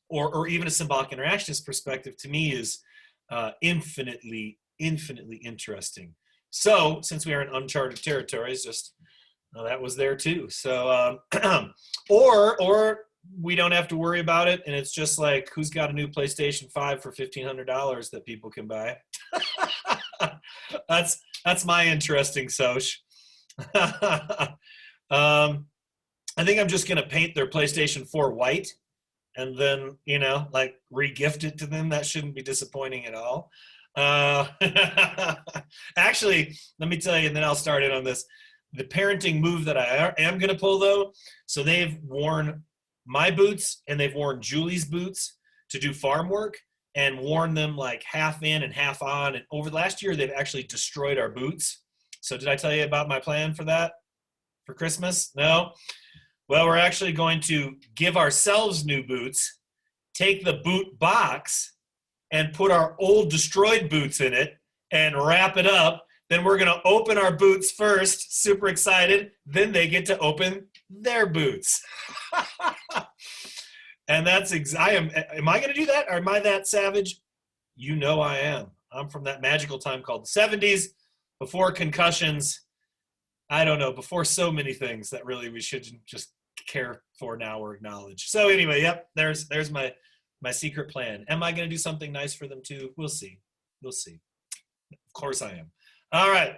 or even a symbolic interactionist perspective, to me is infinitely interesting. So since we are in uncharted territories, just that was there too. So or we don't have to worry about it, and it's just like, who's got a new PlayStation 5 for $1,500 that people can buy? That's my interesting soch. I think I'm just gonna paint their PlayStation 4 white, and then, you know, like, re-gift it to them. That shouldn't be disappointing at all. Actually, let me tell you, and then I'll start in on this. The parenting move that I am going to pull, though, so they've worn my boots and they've worn Julie's boots to do farm work, and worn them like half in and half on. And over the last year, they've actually destroyed our boots. So did I tell you about my plan for that for Christmas? No? Well, we're actually going to give ourselves new boots, take the boot box, and put our old destroyed boots in it and wrap it up. Then we're going to open our boots first, super excited. Then they get to open their boots. And that's am I going to do that? Or am I that savage? You know I am. I'm from that magical time called the 70s, before concussions. I don't know, before so many things that really we shouldn't just care for now or acknowledge. So anyway, yep, there's my secret plan. Am I going to do something nice for them too? We'll see. We'll see. Of course I am. All right.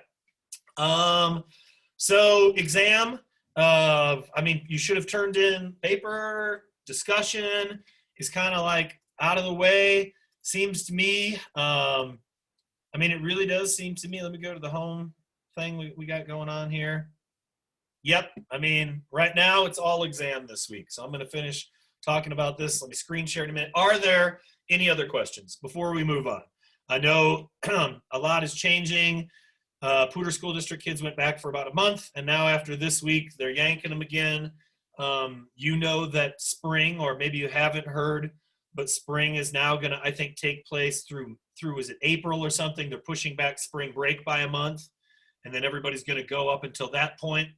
So exam. I mean, you should have turned in paper. Discussion is kind of like out of the way, seems to me. I mean, it really does seem to me. Let me go to the home thing we got going on here. Yep. I mean, right now it's all exam this week. So I'm going to finish talking about this. Let me screen share in a minute. Are there any other questions before we move on? I know a lot is changing. Poudre School District kids went back for about a month, and now after this week, they're yanking them again. You know that spring, or maybe you haven't heard, but spring is now going to, I think, take place through, is it April or something? They're pushing back spring break by a month, and then everybody's going to go up until that point,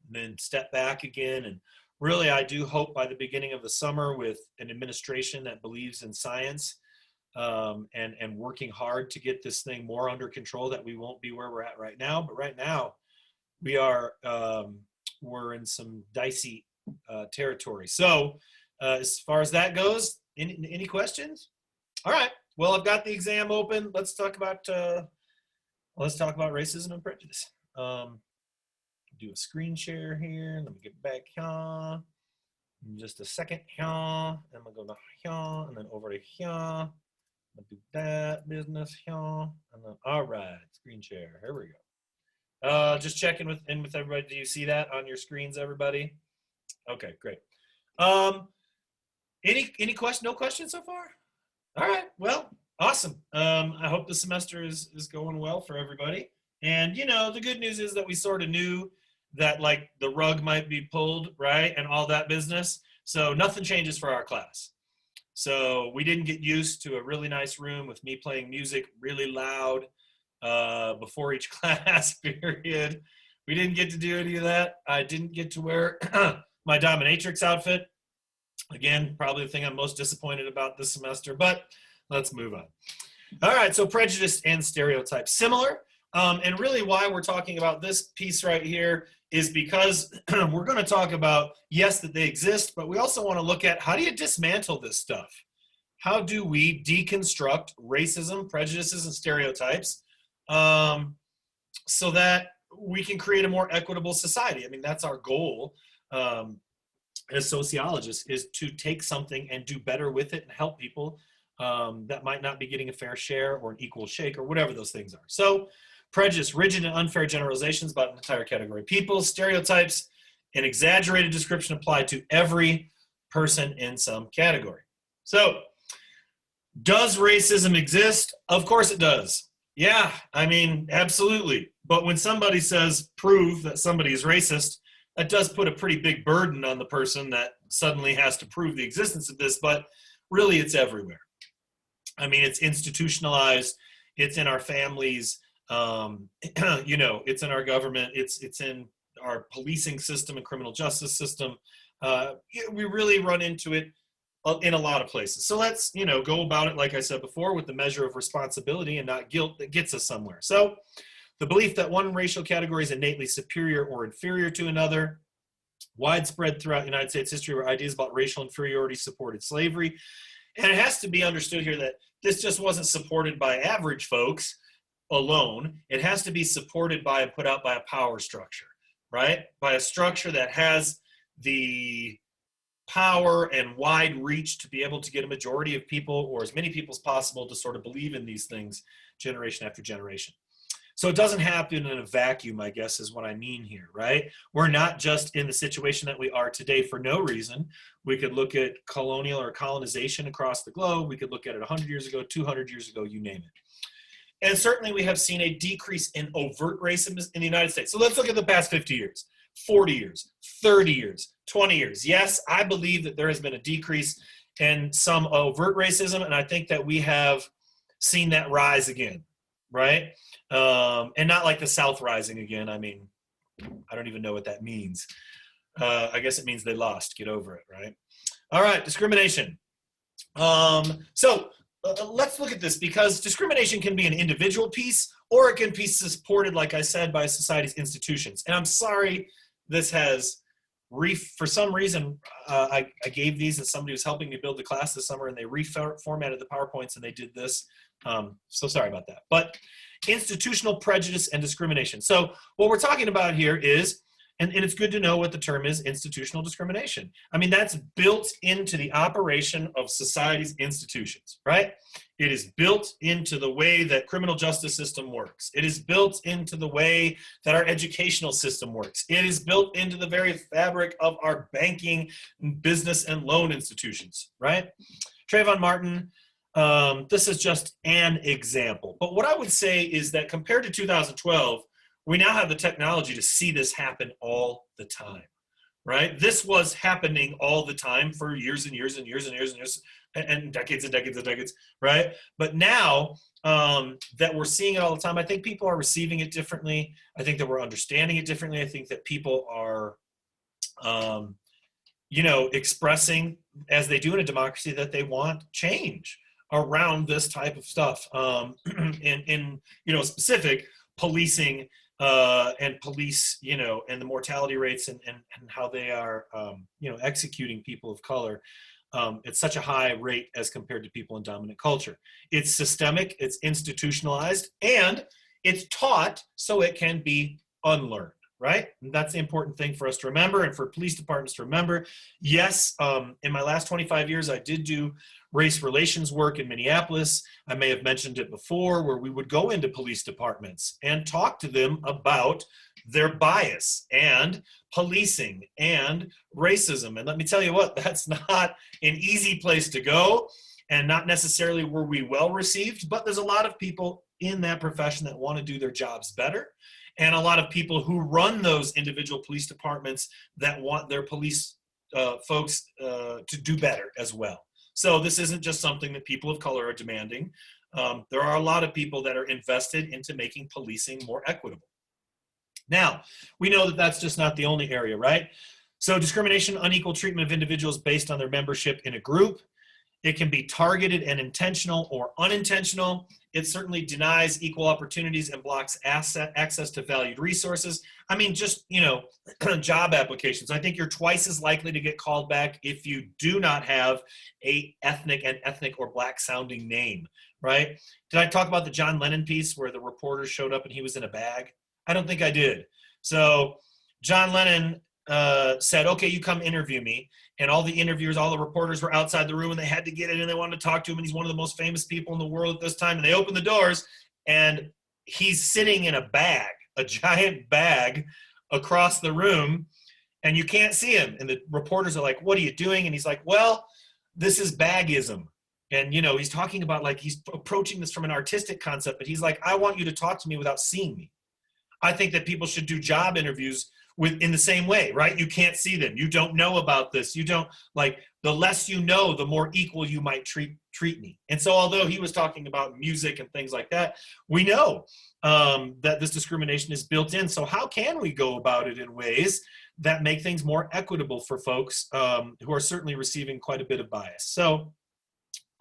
and then step back again. And really, I do hope by the beginning of the summer, with an administration that believes in science and working hard to get this thing more under control, that we won't be where we're at right now. But right now, we are we're in some dicey territory. So as far as that goes, any questions? All right. Well, I've got the exam open. Let's talk about racism and prejudice. Do a screen share here. Let me get back here. In just a second here. I'm gonna go to here and then over to here. I'm gonna do that business here. And then, all right, screen share. Here we go. Just checking with everybody. Do you see that on your screens, everybody? Okay, great. Any question? No questions so far? All right. Well, awesome. I hope the semester is going well for everybody. And you know, the good news is that we sort of knew that, like, the rug might be pulled, right, and all that business. So nothing changes for our class. So we didn't get used to a really nice room with me playing music really loud before each class period. We didn't get to do any of that. I didn't get to wear my dominatrix outfit. Again, probably the thing I'm most disappointed about this semester, but let's move on. All right, so prejudice and stereotypes. Similar, and really why we're talking about this piece right here is because we're going to talk about, yes, that they exist, but we also want to look at, how do you dismantle this stuff? How do we deconstruct racism, prejudices, and stereotypes so that we can create a more equitable society? I mean, that's our goal as sociologists, is to take something and do better with it and help people that might not be getting a fair share or an equal shake or whatever those things are. So prejudice, rigid and unfair generalizations about an entire category of people. Stereotypes, an exaggerated description applied to every person in some category. So does racism exist? Of course it does. Yeah, I mean, absolutely. But when somebody says prove that somebody is racist, that does put a pretty big burden on the person that suddenly has to prove the existence of this, but really it's everywhere. I mean, it's institutionalized, it's in our families, you know, it's in our government, it's in our policing system and criminal justice system. We really run into it in a lot of places. So let's, go about it, like I said before, with the measure of responsibility and not guilt that gets us somewhere. So the belief that one racial category is innately superior or inferior to another, widespread throughout United States history, where ideas about racial inferiority supported slavery. And it has to be understood here that this just wasn't supported by average folks alone. It has to be supported by and put out by a power structure, right? By a structure that has the power and wide reach to be able to get a majority of people, or as many people as possible, to sort of believe in these things generation after generation. So it doesn't happen in a vacuum, I guess, is what I mean here, right? We're not just in the situation that we are today for no reason. We could look at colonial or colonization across the globe. We could look at it 100 years ago, 200 years ago, you name it. And certainly we have seen a decrease in overt racism in the United States. So let's look at the past 50 years, 40 years, 30 years, 20 years. Yes, I believe that there has been a decrease in some overt racism, and I think that we have seen that rise again, right? And not like the South rising again. I mean, I don't even know what that means. I guess it means they lost. Get over it, right? All right, discrimination. So let's look at this, because discrimination can be an individual piece, or it can be supported, like I said, by society's institutions. And I'm sorry, this has, for some reason, I gave these, and somebody was helping me build the class this summer, and they reformatted the PowerPoints, and they did this. So sorry about that. But institutional prejudice and discrimination. So what we're talking about here is, and it's good to know what the term is, institutional discrimination. I mean, that's built into the operation of society's institutions, right? It is built into the way that criminal justice system works. It is built into the way that our educational system works. It is built into the very fabric of our banking, business, and loan institutions, right? Trayvon Martin, this is just an example. But what I would say is that compared to 2012, we now have the technology to see this happen all the time, right? This was happening all the time for years and years and years and years and years and decades and decades and decades, right? But now that we're seeing it all the time, I think people are receiving it differently. I think that we're understanding it differently. I think that people are, expressing, as they do in a democracy, that they want change around this type of stuff. In specific policing and police, and the mortality rates and how they are, executing people of color at such a high rate as compared to people in dominant culture. It's systemic, it's institutionalized, and it's taught so it can be unlearned, right? And that's the important thing for us to remember, and for police departments to remember. Yes, in my last 25 years, I did do race relations work in Minneapolis. I may have mentioned it before, where we would go into police departments and talk to them about their bias and policing and racism. And let me tell you what, that's not an easy place to go, and not necessarily were we well received, but there's a lot of people in that profession that want to do their jobs better, and a lot of people who run those individual police departments that want their police folks to do better as well. So this isn't just something that people of color are demanding. There are a lot of people that are invested into making policing more equitable. Now, we know that that's just not the only area, right? So discrimination, unequal treatment of individuals based on their membership in a group. It can be targeted and intentional or unintentional. It certainly denies equal opportunities and blocks access to valued resources. I mean, just, job applications. I think you're twice as likely to get called back if you do not have an ethnic or black sounding name, right? Did I talk about the John Lennon piece where the reporter showed up and he was in a bag? I don't think I did. So John Lennon said, okay, you come interview me. And all the interviewers, all the reporters were outside the room, and they had to get in and they wanted to talk to him. And he's one of the most famous people in the world at this time. And they opened the doors, and he's sitting in a bag, a giant bag across the room, and you can't see him. And the reporters are like, what are you doing? And he's like, well, this is bagism. And, he's talking about, like, he's approaching this from an artistic concept, but he's like, I want you to talk to me without seeing me. I think that people should do job interviews in the same way, right? You can't see them. You don't know about this. You don't, the less you know, the more equal you might treat me. And so although he was talking about music and things like that, we know that this discrimination is built in. So how can we go about it in ways that make things more equitable for folks who are certainly receiving quite a bit of bias. So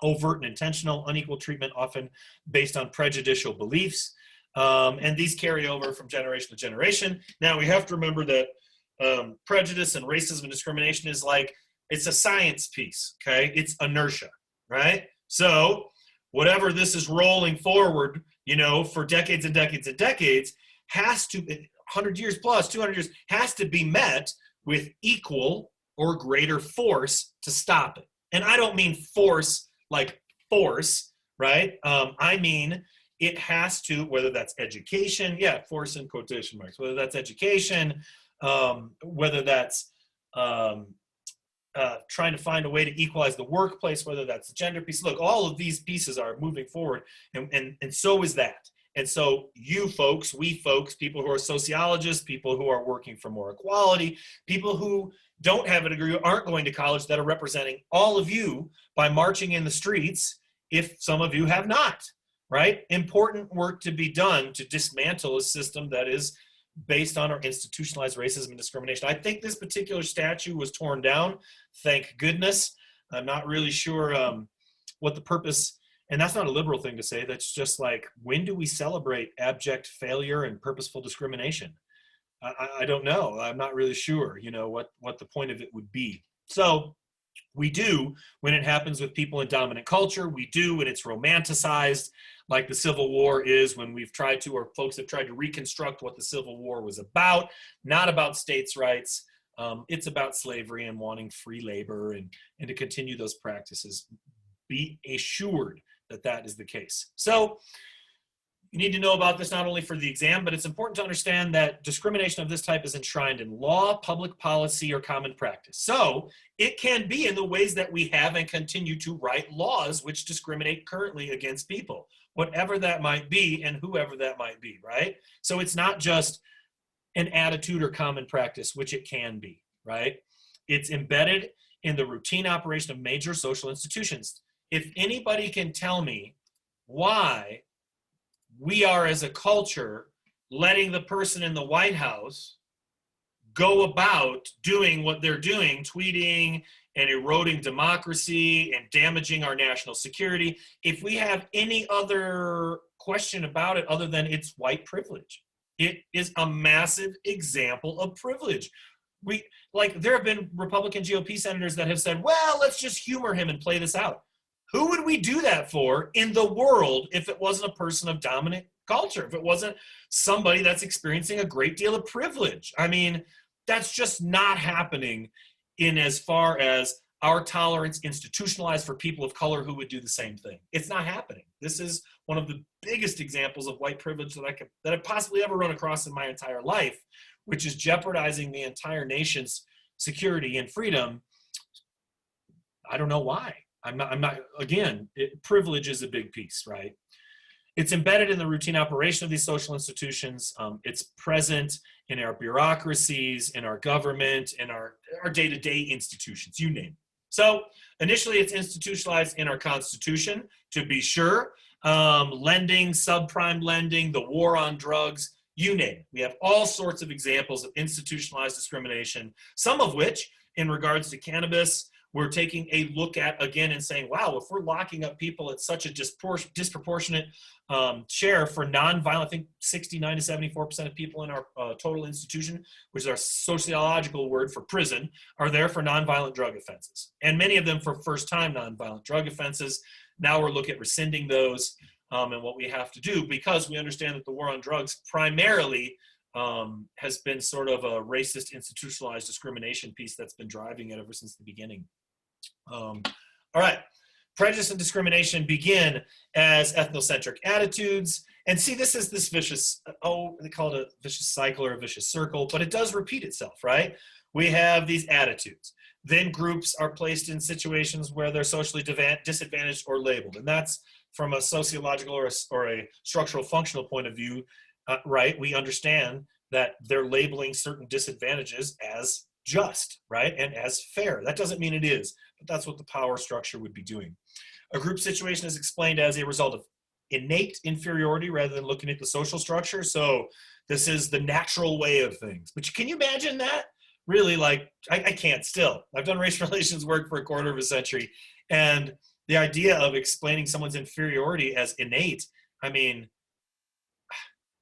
overt and intentional unequal treatment, often based on prejudicial beliefs. And these carry over from generation to generation. Now we have to remember that prejudice and racism and discrimination is like, it's a science piece, okay? It's inertia, right? So whatever this is rolling forward, you know, for decades and decades and decades, has to, 100 years plus, 200 years, has to be met with equal or greater force to stop it. And I don't mean force like force, right? I mean, it has to, whether that's education, yeah, force in quotation marks, whether that's education, whether that's trying to find a way to equalize the workplace, whether that's the gender piece. Look, all of these pieces are moving forward, and so is that. And so you folks, we folks, people who are sociologists, people who are working for more equality, people who don't have a degree, aren't going to college, that are representing all of you by marching in the streets, if some of you have not, right? Important work to be done to dismantle a system that is based on our institutionalized racism and discrimination. I think this particular statue was torn down, thank goodness. I'm not really sure what the purpose, and that's not a liberal thing to say, that's just like, when do we celebrate abject failure and purposeful discrimination? I don't know, I'm not really sure, you know, what the point of it would be. So we do when it happens with people in dominant culture, we do when it's romanticized, like the Civil War is, when we've tried to, or folks have tried to reconstruct what the Civil War was about, not about states' rights. It's about slavery and wanting free labor and to continue those practices. Be assured that that is the case. So you need to know about this not only for the exam, but it's important to understand that discrimination of this type is enshrined in law, public policy, or common practice. So it can be in the ways that we have and continue to write laws which discriminate currently against people, whatever that might be and whoever that might be, right? So it's not just an attitude or common practice, which it can be, right? It's embedded in the routine operation of major social institutions. If anybody can tell me why we are, as a culture, letting the person in the White House go about doing what they're doing, tweeting and eroding democracy and damaging our national security, if we have any other question about it other than it's white privilege. It is a massive example of privilege. There have been Republican GOP senators that have said, well, let's just humor him and play this out. Who would we do that for in the world if it wasn't a person of dominant culture, if it wasn't somebody that's experiencing a great deal of privilege? I mean, that's just not happening in as far as our tolerance institutionalized for people of color who would do the same thing. It's not happening. This is one of the biggest examples of white privilege that I've possibly ever run across in my entire life, which is jeopardizing the entire nation's security and freedom. I don't know why. Privilege is a big piece, right? It's embedded in the routine operation of these social institutions. It's present in our bureaucracies, in our government, in our day-to-day institutions, you name it. So initially it's institutionalized in our Constitution, to be sure. Lending, subprime lending, the war on drugs, you name it. We have all sorts of examples of institutionalized discrimination, some of which, in regards to cannabis, we're taking a look at again and saying, wow, if we're locking up people at such a disproportionate share for nonviolent, I think 69 to 74% of people in our total institution, which is our sociological word for prison, are there for nonviolent drug offenses. And many of them for first-time nonviolent drug offenses. Now we're looking at rescinding those and what we have to do, because we understand that the war on drugs primarily has been sort of a racist institutionalized discrimination piece that's been driving it ever since the beginning. All right, prejudice and discrimination begin as ethnocentric attitudes. And see, this is this vicious, they call it a vicious cycle or a vicious circle, but it does repeat itself, right? We have these attitudes. Then groups are placed in situations where they're socially disadvantaged or labeled. And that's from a sociological or a structural functional point of view, right? We understand that they're labeling certain disadvantages as just, right? And as fair. That doesn't mean it is, but that's what the power structure would be doing. A group situation is explained as a result of innate inferiority rather than looking at the social structure. So this is the natural way of things. But can you imagine that? really like, I can't still. I've done race relations work for a quarter of a century. And the idea of explaining someone's inferiority as innate, I mean,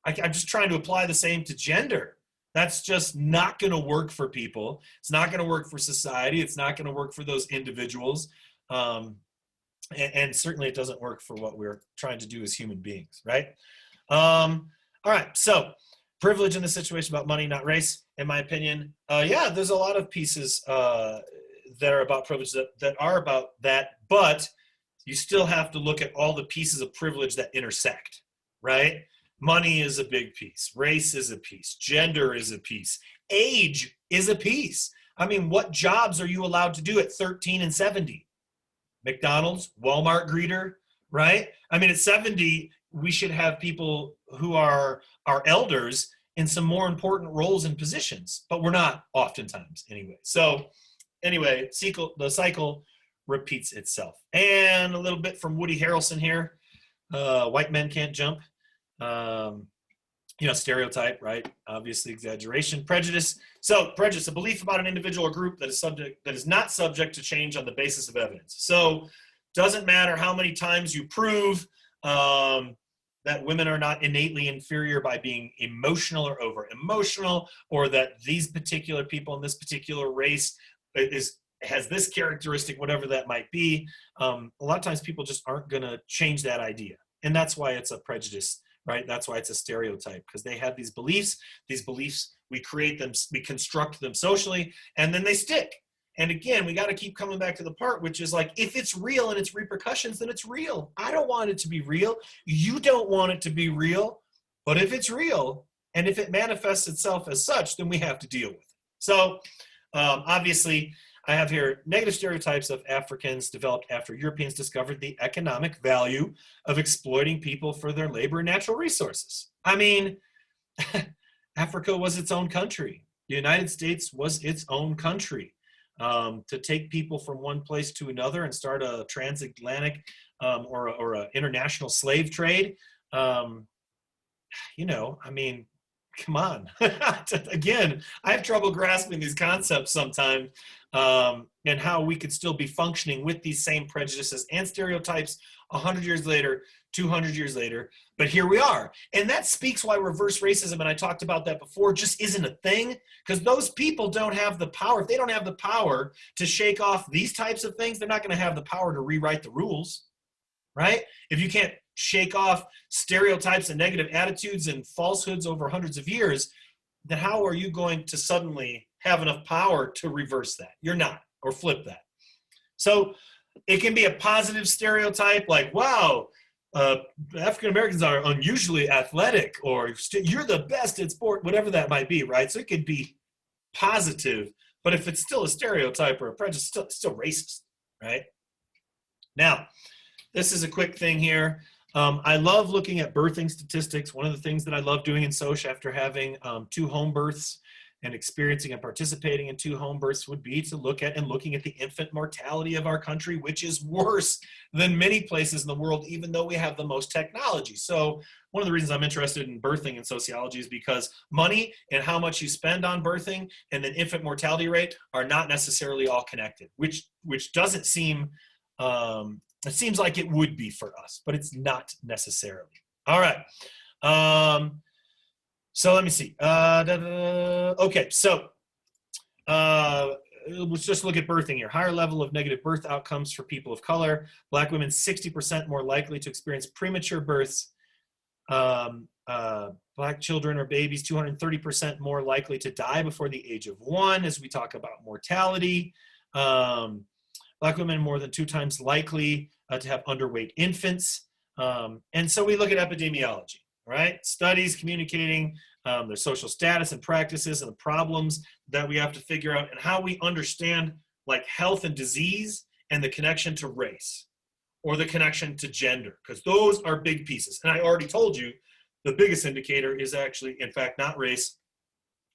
I'm just trying to apply the same to gender. That's just not going to work for people. It's not going to work for society. It's not going to work for those individuals. And certainly it doesn't work for what we're trying to do as human beings, right? All right, so privilege in the situation about money, not race, in my opinion. Yeah, there's a lot of pieces that are about privilege that are about that, but you still have to look at all the pieces of privilege that intersect, right? Money is a big piece. Race is a piece. Gender is a piece. Age is a piece. I mean, what jobs are you allowed to do at 13 and 70? McDonald's, Walmart greeter, right? I mean, at 70, we should have people who are our elders in some more important roles and positions, but we're not oftentimes anyway. So anyway, the cycle repeats itself. And a little bit from Woody Harrelson here. White men can't jump. Stereotype, right? Obviously exaggeration. Prejudice. So prejudice, a belief about an individual or group that is not subject to change on the basis of evidence. So doesn't matter how many times you prove that women are not innately inferior by being emotional or over emotional, or that these particular people in this particular race has this characteristic, whatever that might be. A lot of times people just aren't going to change that idea. And that's why it's a prejudice, right? That's why it's a stereotype, because they have these beliefs, we create them, we construct them socially, and then they stick. And again, we got to keep coming back to the part, which is like, if it's real and its repercussions, then it's real. I don't want it to be real. You don't want it to be real. But if it's real, and if it manifests itself as such, then we have to deal with it. So obviously, I have here negative stereotypes of Africans developed after Europeans discovered the economic value of exploiting people for their labor and natural resources. I mean, Africa was its own country. The United States was its own country. To take people from one place to another and start a transatlantic or an international slave trade, I mean, come on. Again, I have trouble grasping these concepts sometimes, and how we could still be functioning with these same prejudices and stereotypes 100 years later, 200 years later, but here we are. And that speaks why reverse racism, and I talked about that before, just isn't a thing, because those people don't have the power. If they don't have the power to shake off these types of things, they're not going to have the power to rewrite the rules, right? If you can't shake off stereotypes and negative attitudes and falsehoods over hundreds of years, then how are you going to suddenly have enough power to reverse that? You're not, or flip that. So it can be a positive stereotype like, wow, African Americans are unusually athletic, or you're the best at sport, whatever that might be, right? So it could be positive, but if it's still a stereotype or a prejudice, it's still racist, right? Now, this is a quick thing here. I love looking at birthing statistics. One of the things that I love doing in Soch after having 2 home births and experiencing and participating in 2 home births would be to looking at the infant mortality of our country, which is worse than many places in the world, even though we have the most technology. So one of the reasons I'm interested in birthing and sociology is because money and how much you spend on birthing and then infant mortality rate are not necessarily all connected, which doesn't seem, it seems like it would be for us, but it's not necessarily. All right. So let me see. Okay, so let's just look at birthing here. Higher level of negative birth outcomes for people of color. Black women 60% more likely to experience premature births. Black children or babies 230% more likely to die before the age of 1, as we talk about mortality. Black women more than 2 times likely to have underweight infants. And so we look at epidemiology, right? Studies communicating their social status and practices and the problems that we have to figure out, and how we understand like health and disease and the connection to race or the connection to gender, because those are big pieces. And I already told you the biggest indicator is actually, in fact, not race.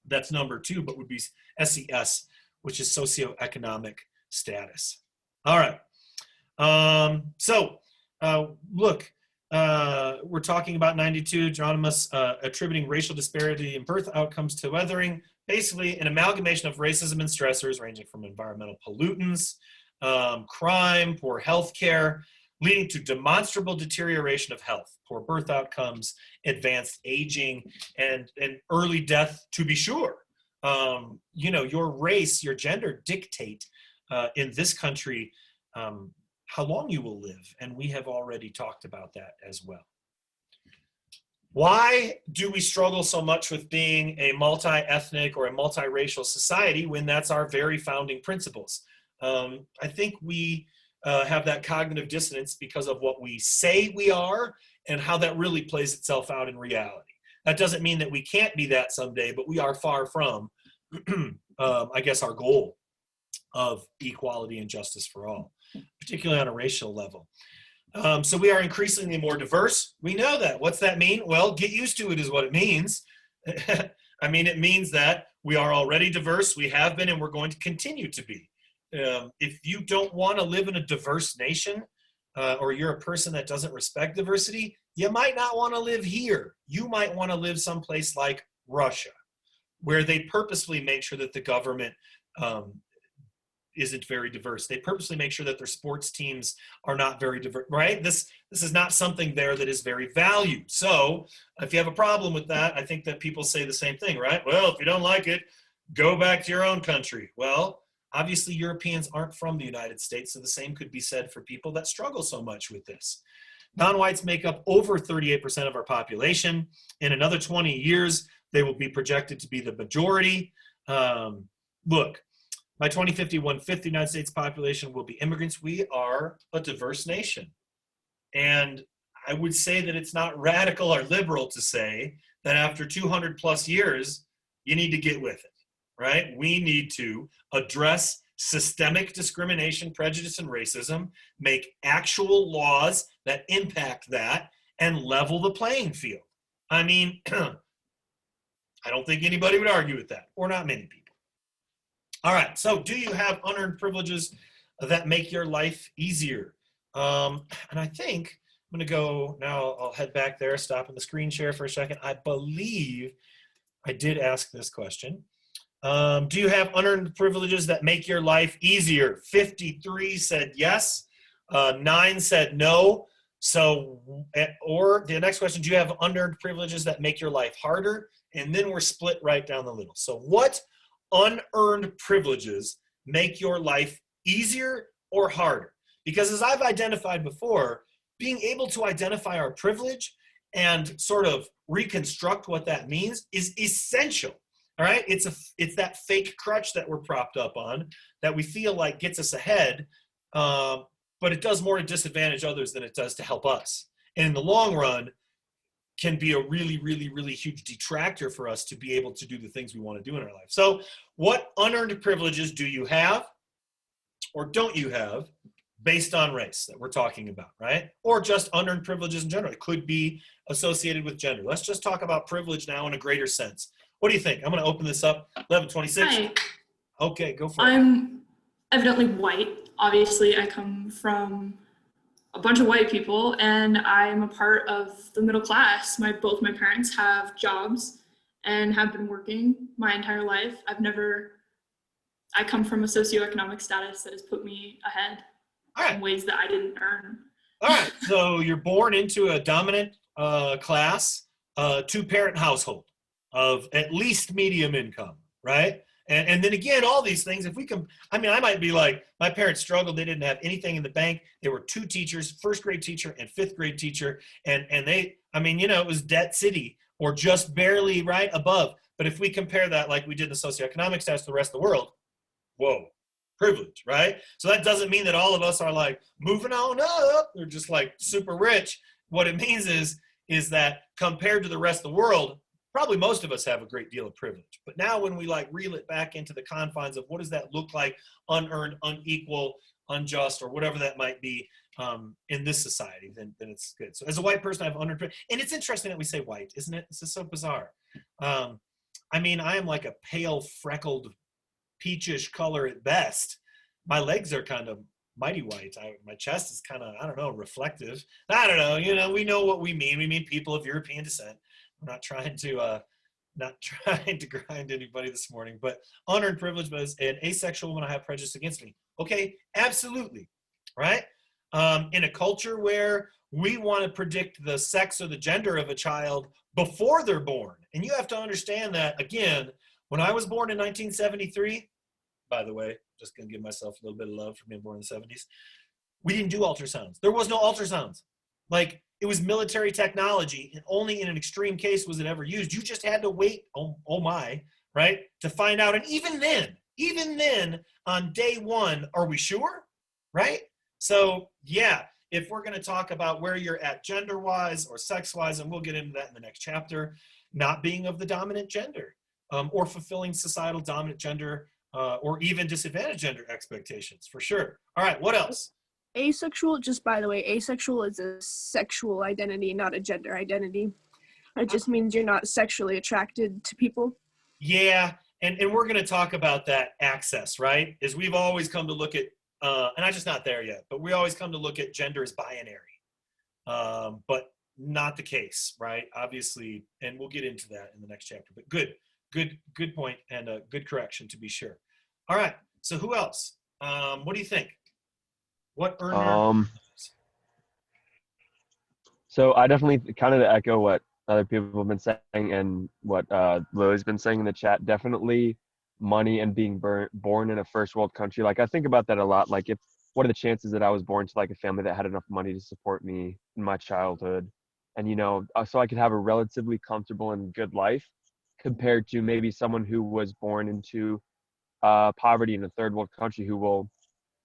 That's number 2, but would be SES, which is socioeconomic status. All right. Look, we're talking about 92, Geronimo's attributing racial disparity in birth outcomes to weathering. basically an amalgamation of racism and stressors ranging from environmental pollutants, crime, poor health care, leading to demonstrable deterioration of health, poor birth outcomes, advanced aging, and early death, to be sure. Your race, your gender dictate in this country how long you will live, and we have already talked about that as well. Why do we struggle so much with being a multi-ethnic or a multiracial society when that's our very founding principles? I think we have that cognitive dissonance because of what we say we are and how that really plays itself out in reality. That doesn't mean that we can't be that someday, but we are far from, I guess, our goal of equality and justice for all, particularly on a racial level. So we are increasingly more diverse. We know that. What's that mean? Well, get used to it is what it means. I mean, it means that we are already diverse. We have been, and we're going to continue to be. If you don't want to live in a diverse nation, or you're a person that doesn't respect diversity, you might not want to live here. You might want to live someplace like Russia, where they purposely make sure that the government isn't very diverse. They purposely make sure that their sports teams are not very diverse, right? This is not something there that is very valued. So if you have a problem with that, I think that people say the same thing, right? Well, if you don't like it, go back to your own country. Well, obviously Europeans aren't from the United States, so the same could be said for people that struggle so much with this. Non-whites make up over 38% of our population. In another 20 years, they will be projected to be the majority. Look, by 2050, 1/5 of the United States population will be immigrants. We are a diverse nation. And I would say that it's not radical or liberal to say that after 200 plus years, you need to get with it, right? We need to address systemic discrimination, prejudice, and racism, make actual laws that impact that, and level the playing field. I mean, I don't think anybody would argue with that, or not many people. All right, so do you have unearned privileges that make your life easier? And I think I'm gonna go now, I'll head back there, stop in the screen share for a second. I believe I did ask this question. Do you have unearned privileges that make your life easier? 53 said yes, 9 said no. So, or the next question, do you have unearned privileges that make your life harder? And then we're split right down the middle. So what unearned privileges make your life easier or harder? Because as I've identified before, being able to identify our privilege and sort of reconstruct what that means is essential. All right, it's that fake crutch that we're propped up on that we feel like gets us ahead, but it does more to disadvantage others than it does to help us. And in the long run, can be a really, really, really huge detractor for us to be able to do the things we want to do in our life. So what unearned privileges do you have or don't you have based on race that we're talking about, right? Or just unearned privileges in general. It could be associated with gender. Let's just talk about privilege now in a greater sense. What do you think? I'm going to open this up. 11:26. Hi. Okay, go for it. I'm evidently white. Obviously, I come from a bunch of white people, and I'm a part of the middle class. Both my parents have jobs and have been working my entire life. I come from a socioeconomic status that has put me ahead in ways that I didn't earn. All right, so you're born into a dominant class, two-parent household of at least medium income, right? And then again, all these things, if we can, I mean, I might be like, my parents struggled. They didn't have anything in the bank. They were 2 teachers, 1st grade teacher and 5th grade teacher. And they, I mean, you know, it was debt city or just barely right above. But if we compare that like we did in the socioeconomic status to the rest of the world, whoa, privilege, right? So that doesn't mean that all of us are like moving on up. They're just like super rich. What it means is that compared to the rest of the world, probably most of us have a great deal of privilege. But now when we like reel it back into the confines of what does that look like, unearned, unequal, unjust, or whatever that might be in this society, then it's good. So as a white person, I have unearned privilege. And it's interesting that we say white, isn't it? This is so bizarre. I mean, I am like a pale, freckled, peachish color at best. My legs are kind of mighty white. My chest is kind of, I don't know, reflective. I don't know. You know, we know what we mean. We mean people of European descent. I'm not trying to not trying to grind anybody this morning, but unearned privilege, but as an asexual woman, I have prejudice against me. Okay, absolutely, right? In a culture where we want to predict the sex or the gender of a child before they're born. And you have to understand that, again, when I was born in 1973, by the way, just going to give myself a little bit of love for being born in the 70s, we didn't do ultrasounds. There was no ultrasounds. Like, it was military technology, and only in an extreme case was it ever used. You just had to wait, oh my, right, to find out. And even then, on day one, are we sure, right? So, yeah, if we're going to talk about where you're at gender-wise or sex-wise, and we'll get into that in the next chapter, not being of the dominant gender, or fulfilling societal dominant gender, or even disadvantaged gender expectations, for sure. All right, what else? Asexual, just by the way, asexual is a sexual identity, not a gender identity. It just means you're not sexually attracted to people. Yeah, and we're going to talk about that access, right? Is we've always come to look at, and I'm just not there yet, but we always come to look at gender as binary, but not the case, right? Obviously, and we'll get into that in the next chapter. But good point, and a good correction to be sure. All right, so who else? What do you think? What earned? So I definitely kind of echo what other people have been saying and what Lily's been saying in the chat. Definitely money and being born in a first world country. Like, I think about that a lot. Like, what are the chances that I was born to like a family that had enough money to support me in my childhood, and so I could have a relatively comfortable and good life, compared to maybe someone who was born into poverty in a third world country, who will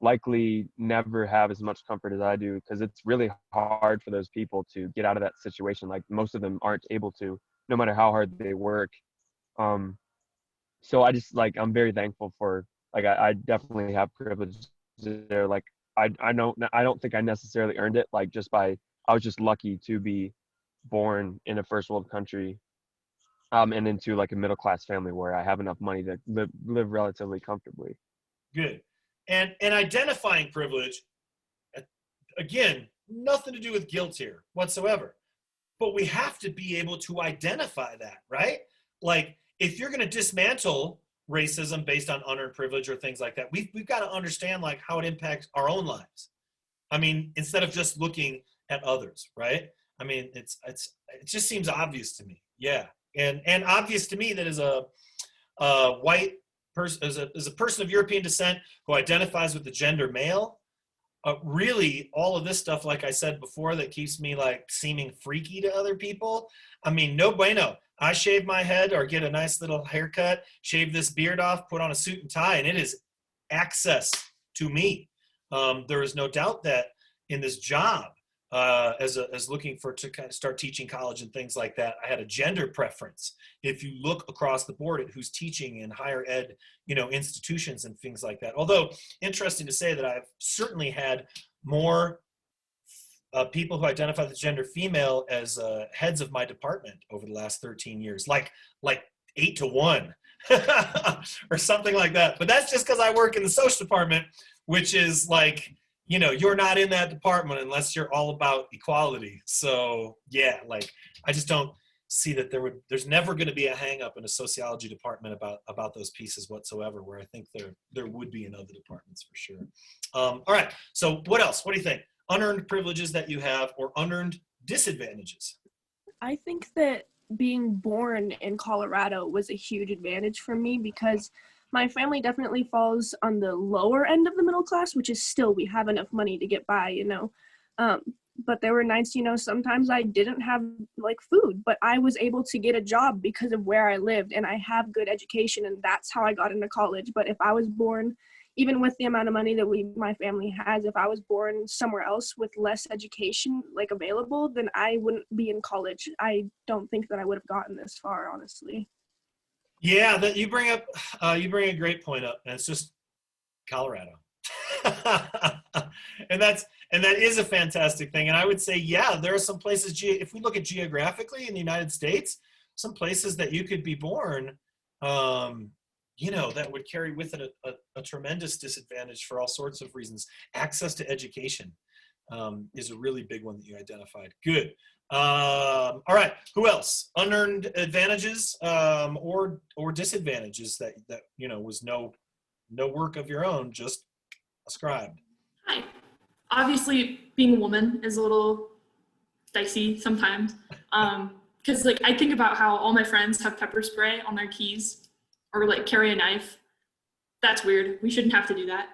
likely never have as much comfort as I do, because it's really hard for those people to get out of that situation. Like, most of them aren't able to, no matter how hard they work. So I just, like, I'm very thankful for, like, I definitely have privilege there. Like, I don't think I necessarily earned it, like, I was just lucky to be born in a first world country, and into like a middle class family where I have enough money to live relatively comfortably. Good. And identifying privilege, again, nothing to do with guilt here whatsoever. But we have to be able to identify that, right? Like, if you're going to dismantle racism based on unearned privilege or things like that, we've got to understand, like, how it impacts our own lives. I mean, instead of just looking at others, right? I mean, it just seems obvious to me. Yeah. And obvious to me that as a white person, as a person of European descent who identifies with the gender male, really all of this stuff, like I said before, that keeps me like seeming freaky to other people. I mean, no bueno. I shave my head or get a nice little haircut, shave this beard off, put on a suit and tie, and it is access to me. There is no doubt that in this job, as looking to kind of start teaching college and things like that, I had a gender preference. If you look across the board at who's teaching in higher ed, institutions and things like that. Although, interesting to say that I've certainly had more people who identify with gender female as heads of my department over the last 13 years, like 8-1 or something like that. But that's just because I work in the social department, which is like, you're not in that department unless you're all about equality. So yeah, like, I just don't see that there's never going to be a hang up in a sociology department about those pieces whatsoever, where I think there would be in other departments for sure. All right. So what else? What do you think? Unearned privileges that you have, or unearned disadvantages? I think that being born in Colorado was a huge advantage for me, because my family definitely falls on the lower end of the middle class, which is still, we have enough money to get by, but there were nights, sometimes I didn't have like food, but I was able to get a job because of where I lived, and I have good education, and that's how I got into college. But if I was born, even with the amount of money that my family has, if I was born somewhere else with less education like available, then I wouldn't be in college. I don't think that I would have gotten this far, honestly. Yeah, that you bring a great point up, and it's just Colorado. and that is a fantastic thing. And I would say, yeah, there are some places, if we look at geographically in the United States, some places that you could be born, that would carry with it a tremendous disadvantage for all sorts of reasons. Access to education. is a really big one that you identified. Good. All right. Who else? Unearned advantages or disadvantages that was no work of your own, just ascribed. Hi. Obviously, being a woman is a little dicey sometimes. Because like I think about how all my friends have pepper spray on their keys or like carry a knife. That's weird. We shouldn't have to do that.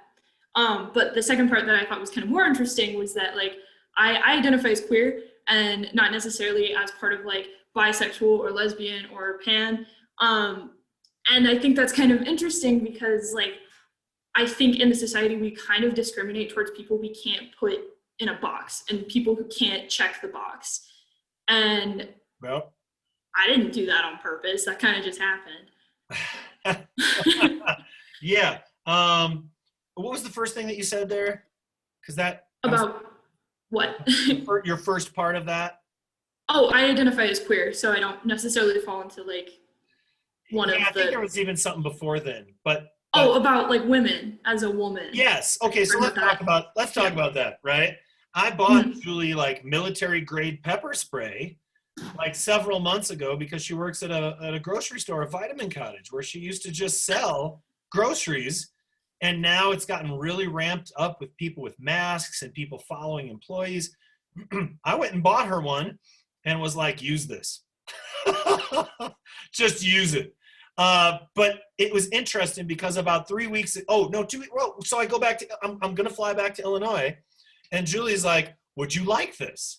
But the second part that I thought was kind of more interesting was that like I identify as queer and not necessarily as part of like bisexual or lesbian or pan. And I think that's kind of interesting because like I think in the society we kind of discriminate towards people we can't put in a box and people who can't check the box. And well, I didn't do that on purpose. That kind of just happened. Yeah. What was the first thing that you said there? Because that About what? your first part of that. Oh, I identify as queer, so I don't necessarily fall into like one of the. I think there was even something before then, but. Oh, about like women as a woman. Yes. Okay. So let's talk about that, right? I bought Julie like military grade pepper spray like several months ago because she works at a grocery store, a Vitamin Cottage, where she used to just sell groceries. And now it's gotten really ramped up with people with masks and people following employees. I went and bought her one and was like, use this. Just use it. But it was interesting because about 3 weeks, 2 weeks, so I go back to, I'm going to fly back to Illinois. And Julie's like, would you like this?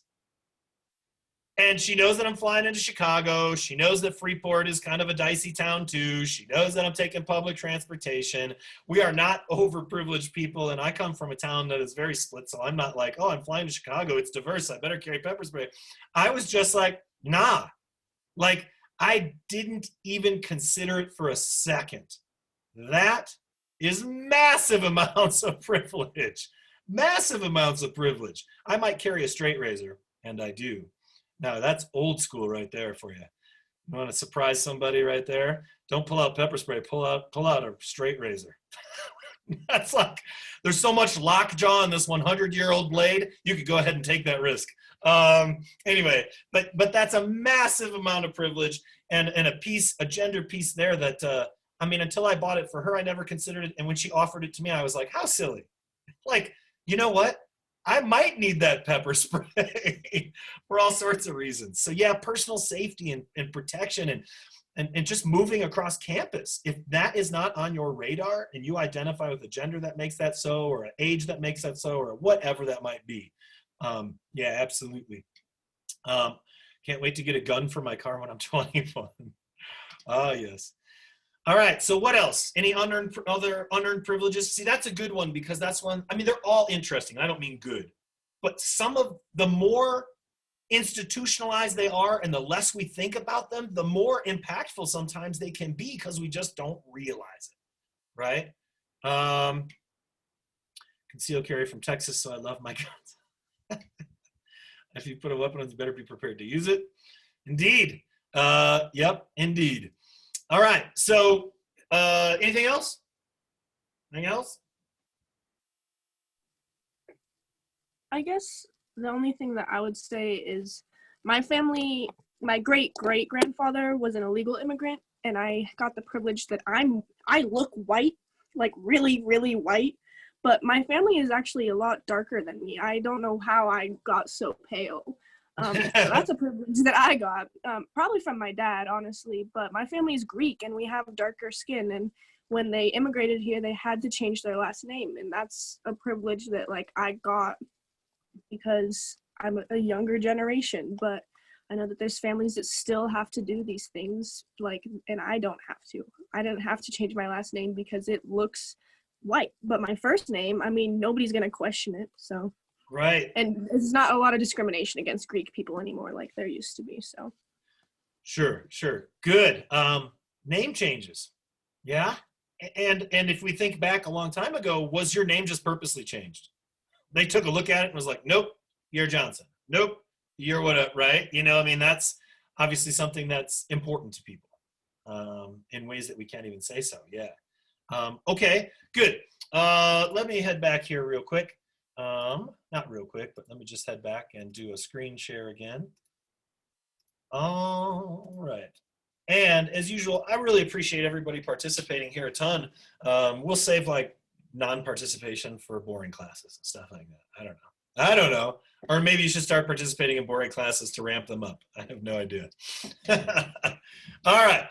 And she knows that I'm flying into Chicago. She knows that Freeport is kind of a dicey town too. She knows that I'm taking public transportation. We are not overprivileged people. And I come from a town that is very split. So I'm not like, oh, I'm flying to Chicago. It's diverse. I better carry pepper spray. I was just like, nah. Like, I didn't even consider it for a second. That is massive amounts of privilege. Massive amounts of privilege. I might carry a straight razor, and I do. Now, that's old school right there for you. You want to surprise somebody right there? Don't pull out pepper spray. Pull out a straight razor. That's like, there's so much lockjaw in this 100-year-old blade, you could go ahead and take that risk. Anyway, but that's a massive amount of privilege and a gender piece there that, until I bought it for her, I never considered it. And when she offered it to me, I was like, how silly. Like, you know what? I might need that pepper spray for all sorts of reasons. So yeah, personal safety and protection and just moving across campus. If that is not on your radar and you identify with a gender that makes that so, or an age that makes that so, or whatever that might be. Yeah, absolutely. Can't wait to get a gun for my car when I'm 21. Oh, yes. All right, so what else? Any other unearned privileges? See, that's a good one because that's one, they're all interesting. I don't mean good. But some of the more institutionalized they are and the less we think about them, the more impactful sometimes they can be because we just don't realize it, right? Concealed carry from Texas, so I love my guns. If you put a weapon on, you better be prepared to use it. Indeed. Yep, indeed. All right, so anything else? Anything else? I guess the only thing that I would say is my family, my great-great-grandfather was an illegal immigrant, and I got the privilege that I look white, like really, really white, but my family is actually a lot darker than me. I don't know how I got so pale. So that's a privilege that I got, probably from my dad, honestly, but my family is Greek and we have darker skin, and when they immigrated here, they had to change their last name, and that's a privilege that like I got because I'm a younger generation, but I know that there's families that still have to do these things, like, and I don't have to. I didn't have to change my last name because it looks white, but my first name, nobody's gonna question it, so. Right. And there's not a lot of discrimination against Greek people anymore like there used to be, so. Sure. Good. Name changes. Yeah. And if we think back a long time ago, was your name just purposely changed? They took a look at it and was like, nope, you're Johnson. Nope, you're whatever, right? That's obviously something that's important to people in ways that we can't even say so. Yeah. Okay, good. Let me head back here real quick. Not real quick, but let me just head back and do a screen share again. All right. And as usual, I really appreciate everybody participating here a ton. We'll save like non-participation for boring classes and stuff like that. I don't know. Or maybe you should start participating in boring classes to ramp them up. I have no idea. All right.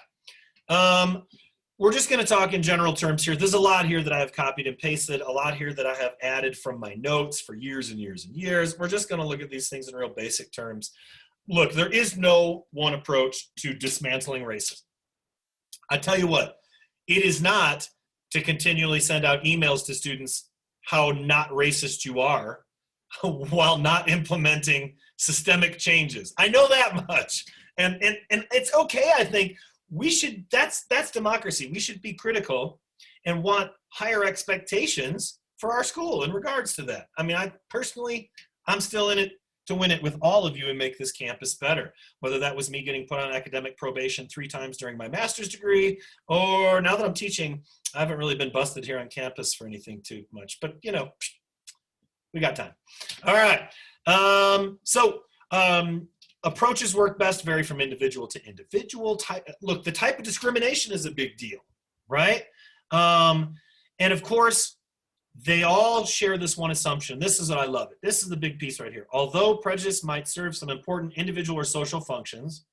We're just going to talk in general terms here. There's a lot here that I have copied and pasted, a lot here that I have added from my notes for years and years and years. We're just going to look at these things in real basic terms. Look, there is no one approach to dismantling racism. I tell you what, it is not to continually send out emails to students how not racist you are while not implementing systemic changes. I know that much. And it's okay, I think. We should, that's democracy. We should be critical and want higher expectations for our school in regards to that. I mean, I'm still in it to win it with all of you and make this campus better. Whether that was me getting put on academic probation 3 times during my master's degree, or now that I'm teaching, I haven't really been busted here on campus for anything too much, but you know, we got time. All right. Approaches work best vary from individual to individual. Look, the type of discrimination is a big deal, right? And of course, they all share this one assumption. This is what I love it. This is the big piece right here. Although prejudice might serve some important individual or social functions,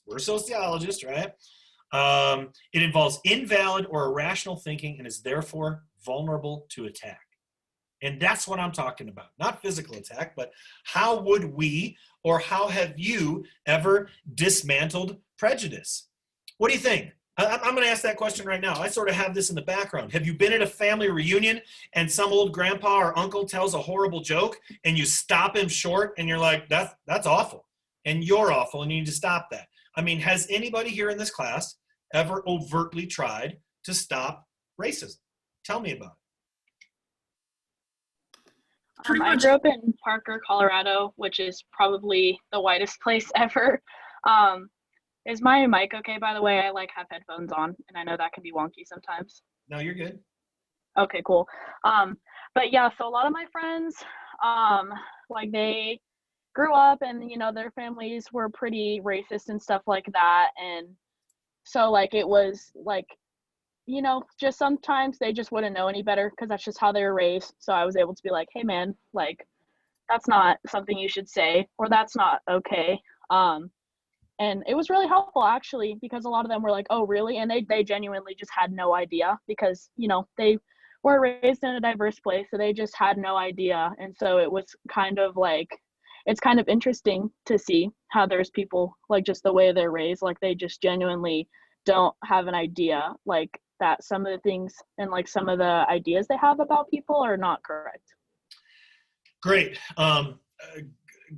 we're sociologists, right? It involves invalid or irrational thinking and is therefore vulnerable to attack. And that's what I'm talking about. Not physical attack, but how would we or how have you ever dismantled prejudice? What do you think? I'm going to ask that question right now. I sort of have this in the background. Have you been at a family reunion and some old grandpa or uncle tells a horrible joke and you stop him short and you're like, that's awful and you're awful and you need to stop that? I mean, has anybody here in this class ever overtly tried to stop racism? Tell me about it. I grew up in Parker, Colorado, which is probably the whitest place ever. Is my mic okay, by the way? I have headphones on, and I know that can be wonky sometimes. No, you're good. Okay, cool. But yeah, so a lot of my friends, they grew up and, their families were pretty racist and stuff like that. And so, it was, just sometimes they just wouldn't know any better because that's just how they were raised. So I was able to be like, hey, man, that's not something you should say, or that's not okay. And it was really helpful, actually, because a lot of them were like, oh, really? And they genuinely just had no idea because, they were raised in a diverse place, so they just had no idea. And so it was kind of it's kind of interesting to see how there's people, just the way they're raised, they just genuinely don't have an idea, that some of the things and, some of the ideas they have about people are not correct. Great.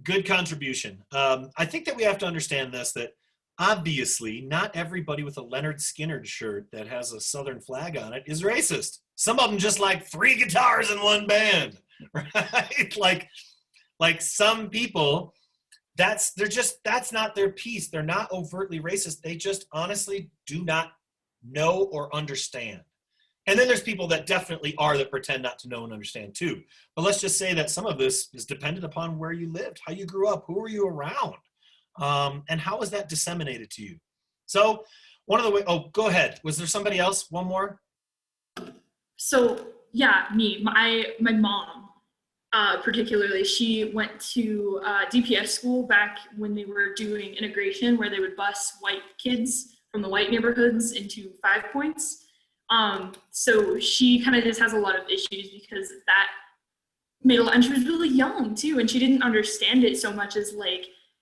Good contribution. I think that we have to understand this, that obviously not everybody with a Leonard Skinner shirt that has a Southern flag on it is racist. Some of them just like 3 guitars in one band, right? like some people, that's not their piece. They're not overtly racist. They just honestly do not know or understand. And then there's people that definitely are, that pretend not to know and understand too. But let's just say that some of this is dependent upon where you lived, how you grew up, who were you around, and how was that disseminated to you. So one of the ways, oh, go ahead. Was there somebody else? One more? So yeah, me, my mom, particularly, she went to DPS school back when they were doing integration, where they would bus white kids from the white neighborhoods into 5 Points. So she kind of just has a lot of issues because that made a lot, and she was really young too, and she didn't understand it so much as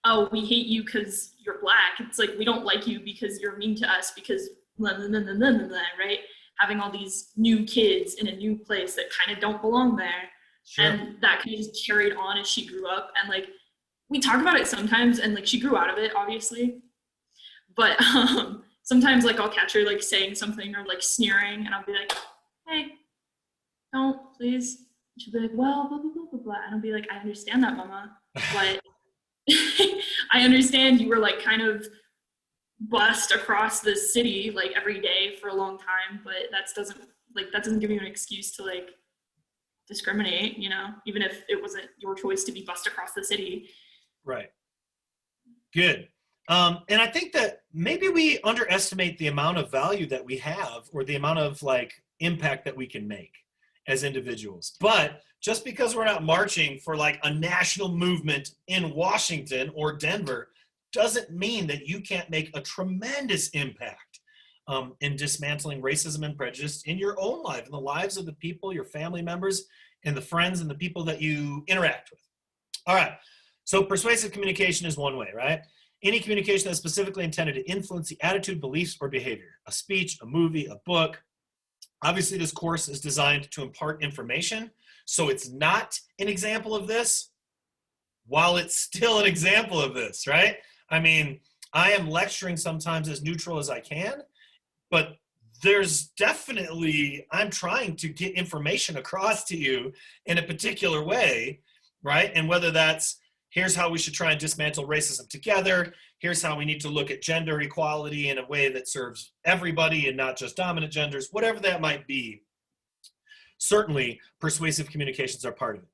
oh, we hate you because you're black. It's we don't like you because you're mean to us because blah, blah, blah, blah, blah, blah, right? Having all these new kids in a new place that kind of don't belong there. Sure. And that kind of just carried on as she grew up. And we talk about it sometimes, and she grew out of it, obviously. But sometimes I'll catch her saying something or sneering, and I'll be like, hey, don't, please. And she'll be like, well, blah, blah, blah, blah, blah. And I'll be like, I understand that, Mama, but I understand you were kind of bussed across the city every day for a long time, but that doesn't give you an excuse to discriminate, even if it wasn't your choice to be bused across the city. Right. Good. And I think that maybe we underestimate the amount of value that we have, or the amount of like impact that we can make as individuals. But just because we're not marching for like a national movement in Washington or Denver doesn't mean that you can't make a tremendous impact in dismantling racism and prejudice in your own life, in the lives of the people, your family members, and the friends and the people that you interact with. All right. So persuasive communication is one way, right? Any communication that's specifically intended to influence the attitude, beliefs, or behavior. A speech, a movie, a book. Obviously, this course is designed to impart information, so it's not an example of this, while it's still an example of this, right? I mean, I am lecturing sometimes as neutral as I can, but there's definitely, I'm trying to get information across to you in a particular way, right? And whether that's, here's how we should try and dismantle racism together. Here's how we need to look at gender equality in a way that serves everybody and not just dominant genders, whatever that might be. Certainly, persuasive communications are part of it.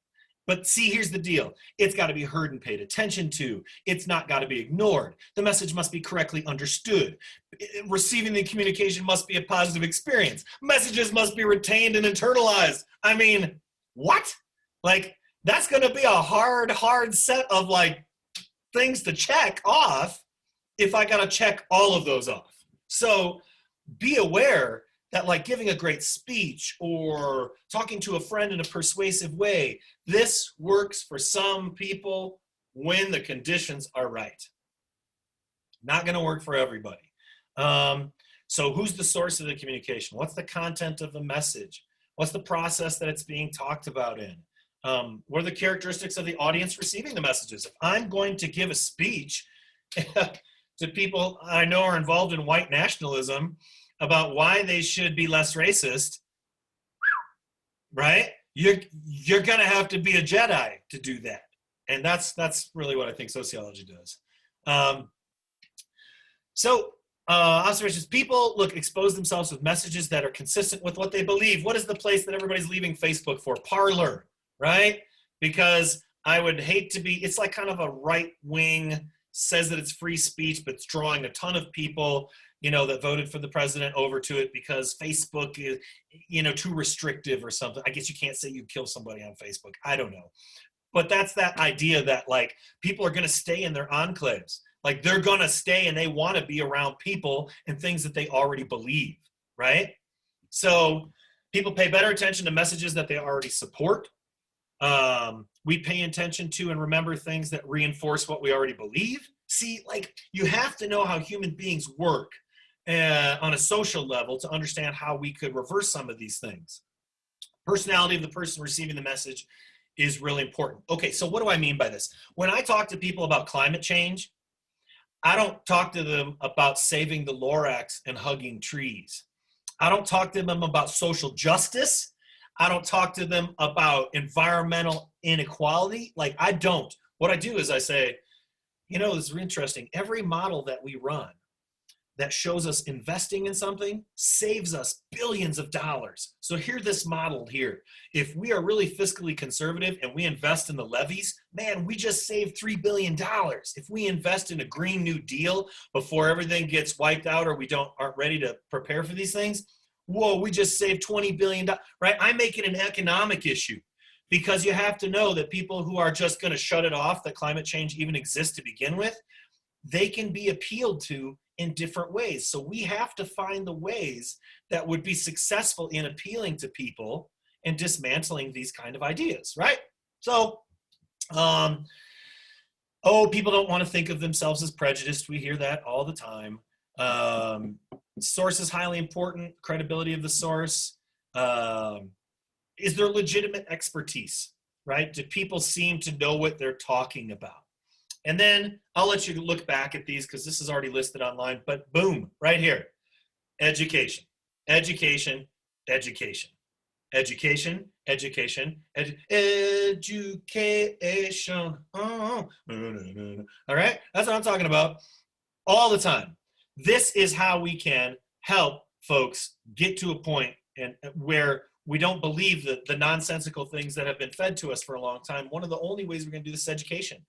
But see, here's the deal. It's got to be heard and paid attention to. It's not got to be ignored. The message must be correctly understood. Receiving the communication must be a positive experience. Messages must be retained and internalized. I mean, what? Like, that's going to be a hard set of like things to check off if I got to check all of those off. So be aware that like giving a great speech or talking to a friend in a persuasive way, this works for some people when the conditions are right. Not going to work for everybody. So who's the source of the communication? What's the content of the message? What's the process that it's being talked about in? What are the characteristics of the audience receiving the messages? If I'm going to give a speech to people I know are involved in white nationalism about why they should be less racist, right? You're going to have to be a Jedi to do that. And that's really what I think sociology does. Observations. People, expose themselves with messages that are consistent with what they believe. What is the place that everybody's leaving Facebook for? Parler, right? Because I would hate to be, it's like kind of a right wing, says that it's free speech, but it's drawing a ton of people, that voted for the president over to it because Facebook is, too restrictive or something. I guess you can't say you kill somebody on Facebook. I don't know. But that's that idea that like people are going to stay in their enclaves. Like they're going to stay and they want to be around people and things that they already believe, right? So people pay better attention to messages that they already support. We pay attention to and remember things that reinforce what we already believe. See, like you have to know how human beings work on a social level to understand how we could reverse some of these things. Personality of the person receiving the message is really important. Okay, so what do I mean by this? When I talk to people about climate change, I don't talk to them about saving the Lorax and hugging trees. I don't talk to them about social justice. I don't talk to them about environmental inequality. Like I don't. What I do is I say, this is really interesting. Every model that we run that shows us investing in something saves us billions of dollars. So here's this model here. If we are really fiscally conservative and we invest in the levees, man, we just saved $3 billion. If we invest in a Green New Deal before everything gets wiped out or we aren't ready to prepare for these things, whoa, we just saved $20 billion, right? I make it an economic issue because you have to know that people who are just gonna shut it off, that climate change even exists to begin with, they can be appealed to in different ways. So we have to find the ways that would be successful in appealing to people and dismantling these kind of ideas, right? So, people don't want to think of themselves as prejudiced. We hear that all the time. Source is highly important, credibility of the source. Is there legitimate expertise, right? Do people seem to know what they're talking about? And then I'll let you look back at these because this is already listed online, but boom, right here. Education, education, education, education, education, education. Oh. All right, that's what I'm talking about all the time. This is how we can help folks get to a point and where we don't believe the nonsensical things that have been fed to us for a long time. One of the only ways we're going to do this is education,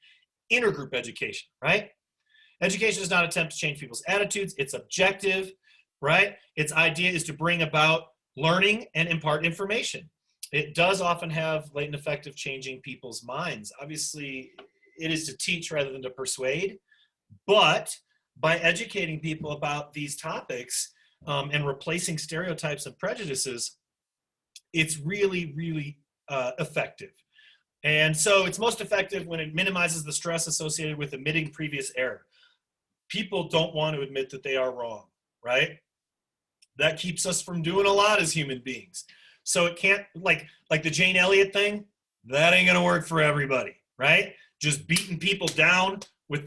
intergroup education, right? Education is not an attempt to change people's attitudes. It's objective, right? Its idea is to bring about learning and impart information. It does often have latent effect of changing people's minds. Obviously, it is to teach rather than to persuade, but by educating people about these topics and replacing stereotypes and prejudices, it's really, really effective. And so it's most effective when it minimizes the stress associated with admitting previous error. People don't want to admit that they are wrong, right? That keeps us from doing a lot as human beings. So it can't, like the Jane Elliott thing, that ain't gonna work for everybody, right? Just beating people down with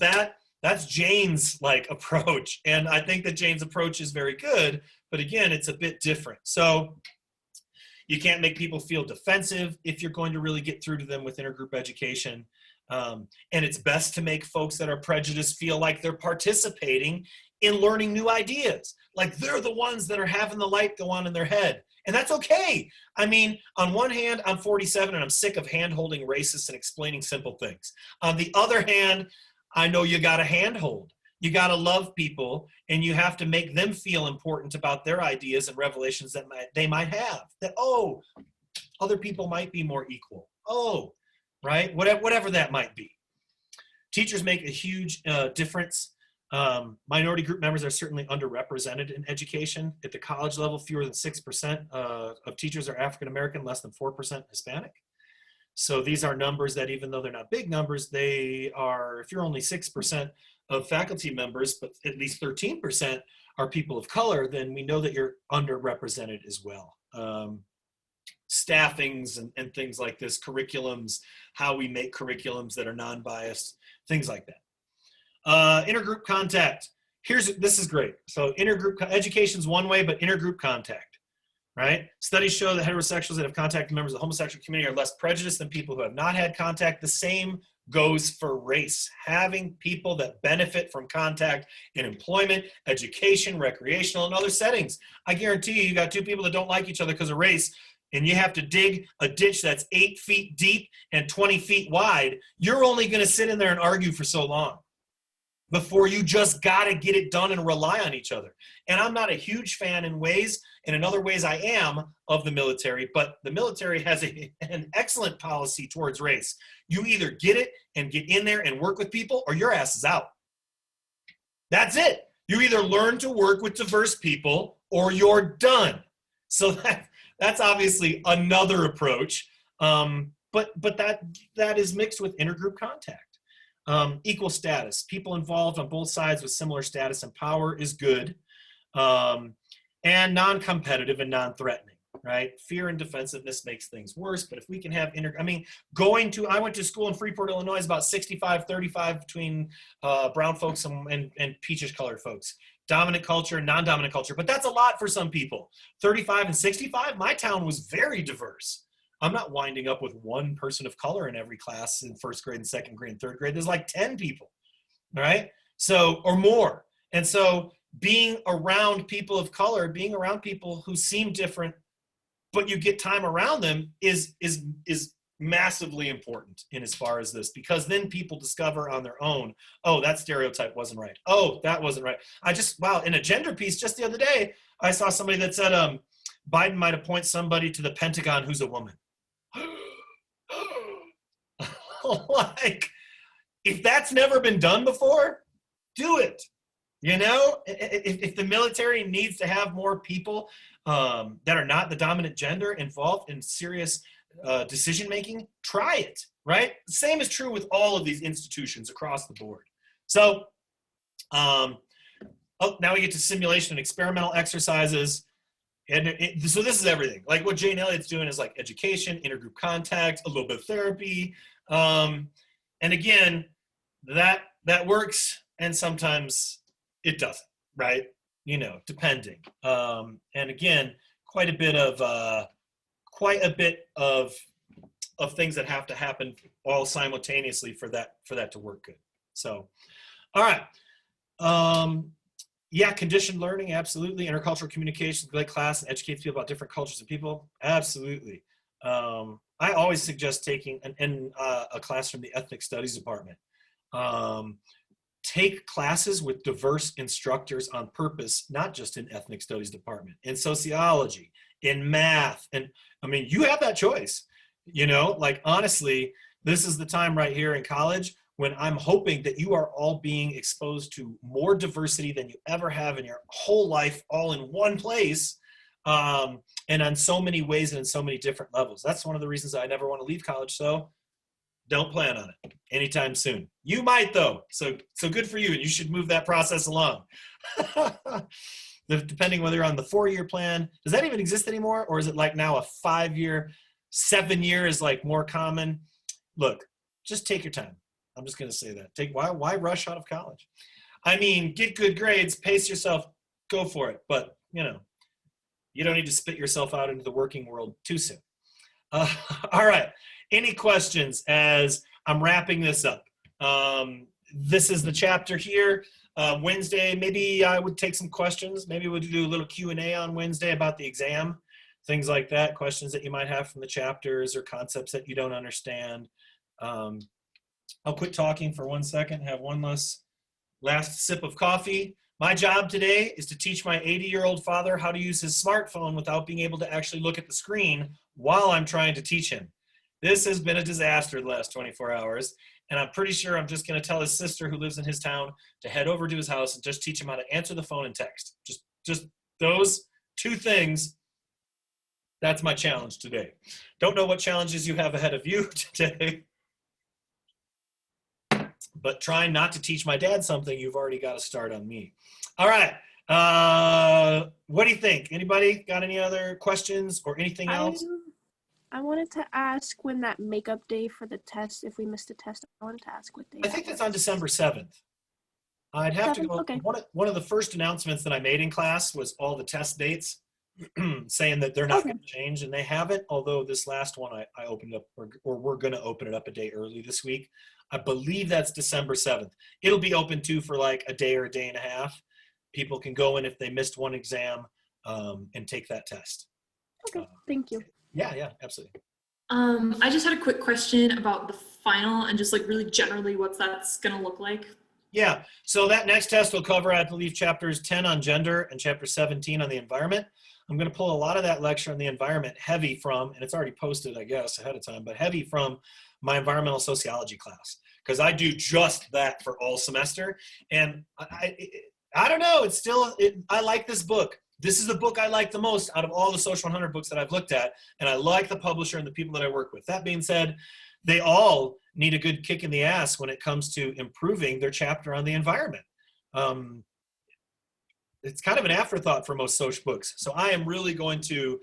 that's Jane's approach. And I think that Jane's approach is very good, but again, it's a bit different. So you can't make people feel defensive if you're going to really get through to them with intergroup education. And it's best to make folks that are prejudiced feel like they're participating in learning new ideas. Like they're the ones that are having the light go on in their head. And that's okay. I mean, on one hand, I'm 47 and I'm sick of hand-holding racists and explaining simple things. On the other hand, I know you got to handhold. You got to love people, and you have to make them feel important about their ideas and revelations that they might have. That, oh, other people might be more equal. Oh, right? Whatever that might be. Teachers make a huge difference. Minority group members are certainly underrepresented in education. At the college level, fewer than 6% of teachers are African American, less than 4% Hispanic. So these are numbers that, even though they're not big numbers, they are, if you're only 6% of faculty members, but at least 13% are people of color, then we know that you're underrepresented as well. Staffings and things like this, curriculums, how we make curriculums that are non-biased, things like that. Intergroup contact. This is great. So intergroup education is one way, but intergroup contact, right? Studies show that heterosexuals that have contacted members of the homosexual community are less prejudiced than people who have not had contact. The same goes for race. Having people that benefit from contact in employment, education, recreational, and other settings. I guarantee you got two people that don't like each other because of race, and you have to dig a ditch that's 8 feet deep and 20 feet wide. You're only going to sit in there and argue for so long before you just got to get it done and rely on each other. And I'm not a huge fan in ways, and in other ways I am, of the military, but the military has an excellent policy towards race. You either get it and get in there and work with people, or your ass is out. That's it. You either learn to work with diverse people or you're done. So that's obviously another approach, but that is mixed with intergroup contact. Equal status. People involved on both sides with similar status and power is good. And non-competitive and non-threatening, right? Fear and defensiveness makes things worse, but if we can have I went to school in Freeport, Illinois, it's about 65-35 between brown folks and peachish colored folks. Dominant culture and non-dominant culture, but that's a lot for some people. 35 and 65, my town was very diverse. I'm not winding up with one person of color in every class in first grade and second grade and third grade. There's like 10 people, all right? So, or more. And so being around people of color, being around people who seem different, but you get time around them is massively important in as far as this, because then people discover on their own, oh, that stereotype wasn't right. Oh, that wasn't right. Wow, in a gender piece just the other day, I saw somebody that said Biden might appoint somebody to the Pentagon who's a woman. Like, if that's never been done before, do it. You know, if the military needs to have more people that are not the dominant gender involved in serious decision-making, try it, right? The same is true with all of these institutions across the board. So now we get to simulation and experimental exercises. And so this is everything. Like what Jane Elliott's doing is like education, intergroup contact, a little bit of therapy. And again, that works, and sometimes it doesn't, right? You know, depending. And again, quite a bit of things that have to happen all simultaneously for that to work good. So, all right. Yeah, conditioned learning, absolutely. Intercultural communication, great class, and educates people about different cultures and people, absolutely. I always suggest taking a class from the ethnic studies department. Take classes with diverse instructors on purpose, not just in ethnic studies department, in sociology, in math. And I mean, you have that choice, you know, like honestly, this is the time right here in college when I'm hoping that you are all being exposed to more diversity than you ever have in your whole life, all in one place, and on so many ways and in so many different levels. That's one of the reasons I never want to leave college. So don't plan on it anytime soon. You might though, so good for you, and you should move that process along. Depending whether you're on the 4-year plan, does that even exist anymore, or is it like now a 5-year, 7-year is like more common? Look, just take your time. I'm just gonna say that. Why rush out of college? I mean, get good grades, pace yourself, go for it. But you know, you don't need to spit yourself out into the working world too soon. All right. Any questions as I'm wrapping this up? This is the chapter here. Wednesday, maybe I would take some questions. Maybe we'll do a little Q&A on Wednesday about the exam, things like that, questions that you might have from the chapters or concepts that you don't understand. I'll quit talking for 1 second, have one last sip of coffee. My job today is to teach my 80-year-old father how to use his smartphone without being able to actually look at the screen while I'm trying to teach him. This has been a disaster the last 24 hours, and I'm pretty sure I'm just going to tell his sister who lives in his town to head over to his house and just teach him how to answer the phone and text. Just those 2 things. That's my challenge today. Don't know what challenges you have ahead of you today, but trying not to teach my dad something, you've already got to start on me. All right. What do you think? Anybody got any other questions or anything else? I wanted to ask when that makeup day for the test, if we missed a test, I wanted to ask what day. I think that's on December 7th. I'd have to go. Okay. One of the first announcements that I made in class was all the test dates, saying that they're not going to change, and they haven't, although this last one I opened up, or we're going to open it up a day early this week. I believe that's December 7th. It'll be open too for like a day or a day and a half. People can go in if they missed one exam and take that test. Okay, thank you. Yeah, absolutely. I just had a quick question about the final and just like really generally what that's going to look like. Yeah, so that next test will cover, I believe, chapters 10 on gender and chapter 17 on the environment. I'm going to pull a lot of that lecture on the environment heavy from, and it's already posted, I guess, ahead of time, but heavy from my environmental sociology class, because I do just that for all semester. And I don't know, I like this book. This is the book I like the most out of all the Social 100 books that I've looked at, and I like the publisher and the people that I work with. That being said, they all need a good kick in the ass when it comes to improving their chapter on the environment. It's kind of an afterthought for most Soc books. So I am really going to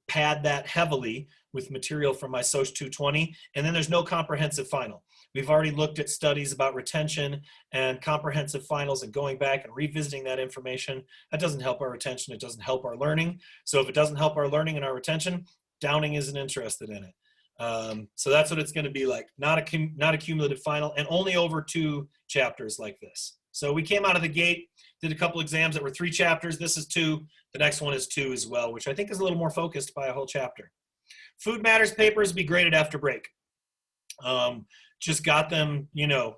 pad that heavily with material from my Soc 220, and then there's no comprehensive final. We've already looked at studies about retention and comprehensive finals and going back and revisiting that information. That doesn't help our retention. It doesn't help our learning. So if it doesn't help our learning and our retention, Downing isn't interested in it. So that's what it's going to be like. Not a cumulative final, and only over 2 chapters like this. So we came out of the gate, did a couple exams that were 3 chapters. This is 2. The next one is 2 as well, which I think is a little more focused by a whole chapter. Food Matters papers be graded after break. Just got them,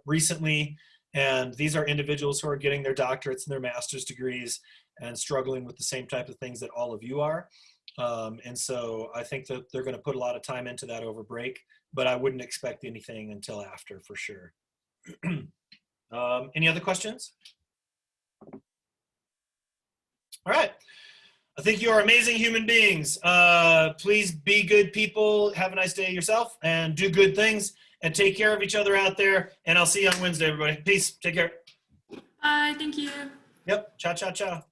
recently, and these are individuals who are getting their doctorates and their master's degrees and struggling with the same type of things that all of you are. And so I think that they're going to put a lot of time into that over break, but I wouldn't expect anything until after for sure. Any other questions? All right. I think you are amazing human beings. Please be good people. Have a nice day yourself and do good things and take care of each other out there. And I'll see you on Wednesday, everybody. Peace. Take care. Bye. Thank you. Yep. Ciao, ciao, ciao.